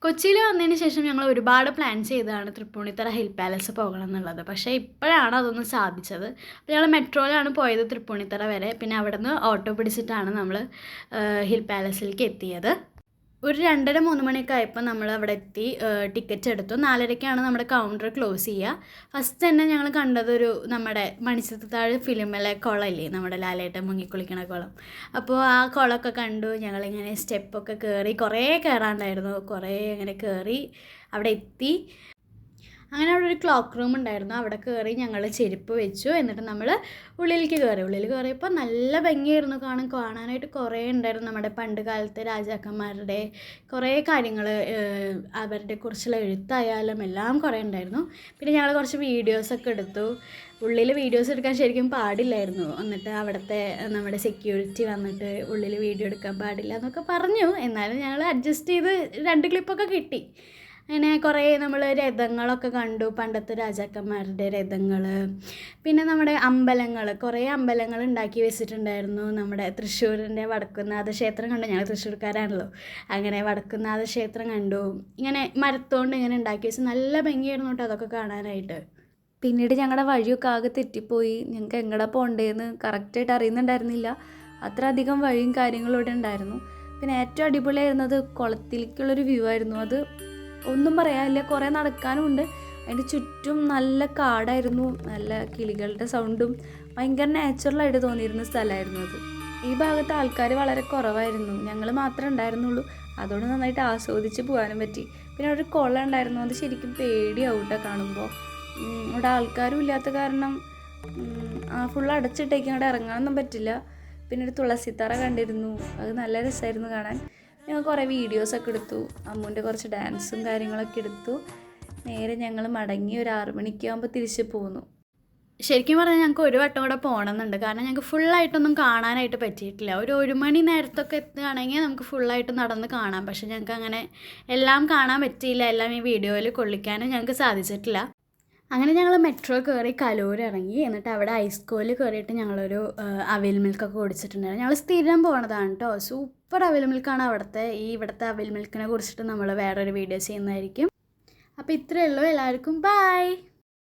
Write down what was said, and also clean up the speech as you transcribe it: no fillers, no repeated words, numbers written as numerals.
കൊച്ചിയിൽ വന്നതിന് ശേഷം ഞങ്ങൾ ഒരുപാട് പ്ലാൻ ചെയ്തതാണ് തൃപ്പൂണിത്തറ ഹിൽ പാലസ് പോകണം എന്നുള്ളത്. പക്ഷേ ഇപ്പോഴാണ് അതൊന്ന് സാധിച്ചത്. അപ്പോൾ ഞങ്ങൾ മെട്രോയിലാണ് പോയത് തൃപ്പൂണിത്തറ വരെ. പിന്നെ അവിടെ നിന്ന് ഓട്ടോ പിടിച്ചിട്ടാണ് നമ്മൾ ഹിൽ പാലസിലേക്ക് എത്തിയത്. ഒരു 2:30-3 മണിയൊക്കെ ആയപ്പോൾ നമ്മൾ അവിടെ എത്തി. ടിക്കറ്റ് എടുത്തു. 4:30ക്കാണ് നമ്മുടെ കൗണ്ടർ ക്ലോസ് ചെയ്യുക. ഫസ്റ്റ് തന്നെ ഞങ്ങൾ കണ്ടതൊരു നമ്മുടെ മണിച്ചിത്രത്താഴ് ഫിലിമിലെ കുളമില്ലേ, നമ്മുടെ ലാലേട്ടൻ മുങ്ങിക്കുളിക്കണ കുളം. അപ്പോൾ ആ കുളമൊക്കെ കണ്ടു. ഞങ്ങളിങ്ങനെ സ്റ്റെപ്പൊക്കെ കയറി, കുറേ കയറാണ്ടായിരുന്നു, കുറേ അങ്ങനെ കയറി അവിടെ എത്തി. അങ്ങനെ അവിടെ ഒരു ക്ലോക്ക് റൂം ഉണ്ടായിരുന്നു. അവിടെ കയറി ഞങ്ങൾ ചെരുപ്പ് വെച്ചു. എന്നിട്ട് നമ്മൾ ഉള്ളിലേക്ക് കയറി. ഉള്ളിൽ കയറിയപ്പോൾ നല്ല ഭംഗിയായിരുന്നു കാണാനായിട്ട്. കുറേ ഉണ്ടായിരുന്നു നമ്മുടെ പണ്ട് കാലത്തെ രാജാക്കന്മാരുടെ കുറേ കാര്യങ്ങൾ, അവരുടെ കുറിച്ചുള്ള എഴുത്തായാലും എല്ലാം കുറേ ഉണ്ടായിരുന്നു. പിന്നെ ഞങ്ങൾ കുറച്ച് വീഡിയോസൊക്കെ എടുത്തു. ഉള്ളിൽ വീഡിയോസ് എടുക്കാൻ ശരിക്കും പാടില്ലായിരുന്നു. എന്നിട്ട് അവിടുത്തെ നമ്മുടെ സെക്യൂരിറ്റി വന്നിട്ട് ഉള്ളിൽ വീഡിയോ എടുക്കാൻ പാടില്ല എന്നൊക്കെ പറഞ്ഞു. എന്നാലും ഞങ്ങൾ അഡ്ജസ്റ്റ് ചെയ്ത് 2 ക്ലിപ്പൊക്കെ കിട്ടി. അങ്ങനെ കുറേ നമ്മൾ രഥങ്ങളൊക്കെ കണ്ടു, പണ്ടത്തെ രാജാക്കന്മാരുടെ രഥങ്ങൾ. പിന്നെ നമ്മുടെ അമ്പലങ്ങൾ, കുറേ അമ്പലങ്ങൾ ഉണ്ടാക്കി വെച്ചിട്ടുണ്ടായിരുന്നു. നമ്മുടെ തൃശ്ശൂരിൻ്റെ വടക്കുന്നാഥ ക്ഷേത്രം കണ്ടു. ഞങ്ങൾ തൃശ്ശൂർക്കാരാണല്ലോ. അങ്ങനെ വടക്കുന്നാഥ ക്ഷേത്രം കണ്ടു. ഇങ്ങനെ മരത്തോണ്ട് ഇങ്ങനെ ഉണ്ടാക്കി വെച്ച് നല്ല ഭംഗിയായിരുന്നു കേട്ടോ അതൊക്കെ കാണാനായിട്ട്. പിന്നീട് ഞങ്ങളുടെ വഴിയൊക്കെ ആകെ തെറ്റിപ്പോയി. ഞങ്ങൾക്ക് എങ്ങടെ പോകേണ്ടതെന്ന് കറക്റ്റായിട്ട് അറിയുന്നുണ്ടായിരുന്നില്ല. അത്ര അധികം വഴിയും കാര്യങ്ങളും ഇവിടെ ഉണ്ടായിരുന്നു. പിന്നെ ഏറ്റവും അടിപൊളിയായിരുന്നത് കുളത്തിലേക്കുള്ളൊരു വ്യൂ ആയിരുന്നു. അത് ഒന്നും പറയാനില്ല. കുറേ നടക്കാനുമുണ്ട്. അതിൻ്റെ ചുറ്റും നല്ല കാടായിരുന്നു, നല്ല കിളികളുടെ സൗണ്ടും ഭയങ്കര നാച്ചുറലായിട്ട് തോന്നിയിരുന്ന സ്ഥലമായിരുന്നു അത്. ഈ ഭാഗത്ത് ആൾക്കാർ വളരെ കുറവായിരുന്നു. ഞങ്ങൾ മാത്രമേ ഉണ്ടായിരുന്നുള്ളൂ. അതുകൊണ്ട് നന്നായിട്ട് ആസ്വദിച്ച് പോകാനും പറ്റി. പിന്നെ ഒരു കുളം ഉണ്ടായിരുന്നു. അത് ശരിക്കും പേടിയാവും കേട്ടോ കാണുമ്പോൾ. ഇവിടെ ആൾക്കാരും ഇല്ലാത്ത കാരണം ഫുൾ അടച്ചിട്ടേക്ക് അങ്ങോട്ട് ഇറങ്ങാനൊന്നും പറ്റില്ല. പിന്നെ ഒരു തുളസിത്തറ കണ്ടിരുന്നു. അത് നല്ല രസമായിരുന്നു കാണാൻ. ഞങ്ങൾ കുറേ വീഡിയോസൊക്കെ എടുത്തു. അമ്മൂൻ്റെ കുറച്ച് ഡാൻസും കാര്യങ്ങളൊക്കെ എടുത്തു. നേരെ ഞങ്ങൾ മടങ്ങി ഒരു 6 മണിക്കാകുമ്പോൾ തിരിച്ച് പോന്നു. ശരിക്കും പറഞ്ഞാൽ ഞങ്ങൾക്ക് ഒരു വട്ടം കൂടെ പോകണമെന്നുണ്ട്. കാരണം ഞങ്ങൾക്ക് ഫുള്ളായിട്ടൊന്നും കാണാനായിട്ട് പറ്റിയിട്ടില്ല. ഒരു 1 മണി നേരത്തൊക്കെ എത്തുകയാണെങ്കിൽ നമുക്ക് ഫുള്ളായിട്ട് നടന്ന് കാണാം. പക്ഷെ ഞങ്ങൾക്ക് അങ്ങനെ എല്ലാം കാണാൻ പറ്റിയില്ല. എല്ലാം ഈ വീഡിയോയിൽ കൊള്ളിക്കാനും ഞങ്ങൾക്ക് സാധിച്ചിട്ടില്ല. അങ്ങനെ ഞങ്ങൾ മെട്രോ കയറി കലൂർ ഇറങ്ങി. എന്നിട്ട് അവിടെ ഐസ്കോയിൽ കയറിയിട്ട് ഞങ്ങളൊരു അവിൽ മിൽക്കൊക്കെ കുടിച്ചിട്ടുണ്ടായിരുന്നു. ഞങ്ങൾ സ്ഥിരം പോണതാണ് കേട്ടോ. സൂപ്പർ അവിൽ മിൽക്കാണ് അവിടുത്തെ. ഇവിടുത്തെ അവിൽ മിൽക്കിനെ കുറിച്ചിട്ട് നമ്മൾ വേറൊരു വീഡിയോ ചെയ്യുന്നതായിരിക്കും. അപ്പോൾ ഇത്രയേ ഉള്ളൂ. എല്ലാവർക്കും ബൈ.